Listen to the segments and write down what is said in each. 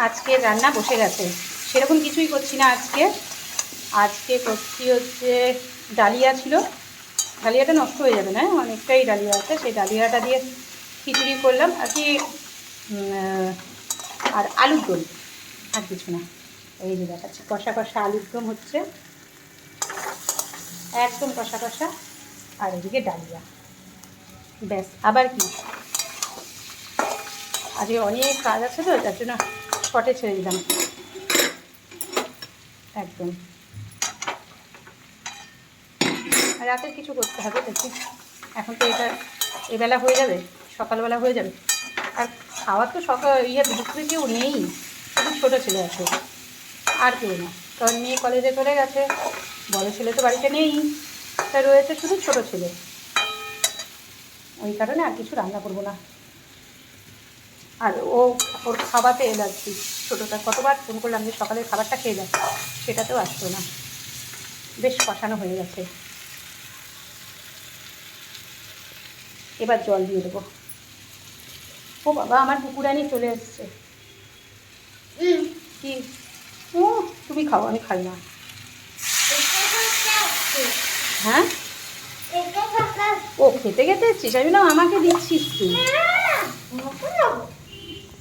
আজকে রান্না বসে গেছে, সেরকম কিছুই করছি না আজকে করছি হচ্ছে ডালিয়া ছিল, ডালিয়াটা নষ্ট হয়ে যাবে না, অনেকটাই ডালিয়া আছে, সেই ডালিয়াটা দিয়ে খিচুড়ি করলাম আর কি, আর আলুর দম, আর কিছু না। এই যে দেখাচ্ছি, কষা কষা আলুর দম হচ্ছে, একদম কষা কষা, আর এদিকে ডালিয়া, ব্যাস। আবার কি, আজকে অনেক কাজ আছে তো, তার জন্য শর্টে ছেড়ে দিলাম একদম। রাতের কিছু করতে হবে দেখি, এখন তো এটা এবেলা হয়ে যাবে, সকালবেলা হয়ে যাবে। আর খাওয়ার তো দুপুরে কেউ নেই, শুধু ছোটো ছেলে আছে, আর কেউ না, কারণ মেয়ে কলেজে চলে গেছে, বড় ছেলে তো বাড়িতে নেই, তা রয়েছে শুধু ছোটো ছেলে, ওই কারণে আর কিছু রান্না করবো না। আর ওর খাওয়াতে এলার্জি, ছোটোটা কতবার ফোন করলাম যে সকালের খাবারটা খেয়ে যায়, সেটাতেও আসতো না। বেশ কষানো হয়ে গেছে, এবার জল দিয়ে দেবো। ও বাবা, আমার কুকুরানি চলে এসছে। কি? ও তুমি খাও, আমি খাই না। হ্যাঁ, ও খেতে খেতে এসছিস, আমি না আমাকে দিচ্ছিস তুই।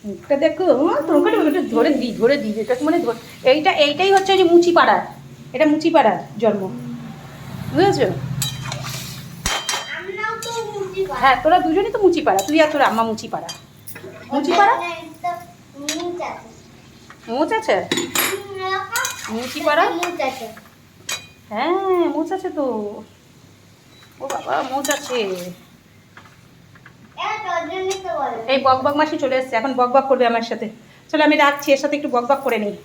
মুখটা দেখো, তোমাকে একটু ধরে দিই এটা মানে এইটাই হচ্ছে ওই যে মুচিপাড়া, এটা মুচিপাড়ার জন্ম, বুঝেছো? হ্যাঁ, তোরা দুজনই তো মুচিপাড়া, তুই আর তোর আম্মা মুচিপাড়া। মুচিপাড়া মুচ আছে, মুচিপাড়া, হ্যাঁ মুচ আছে তো। ও বাবা, মুচ আছে। এই বক বক মাসি চলে এসছে, এখন বক বক করবে আমার সাথে। চলো আমি রাখছি, এর সাথে একটু বক বক করে নিই।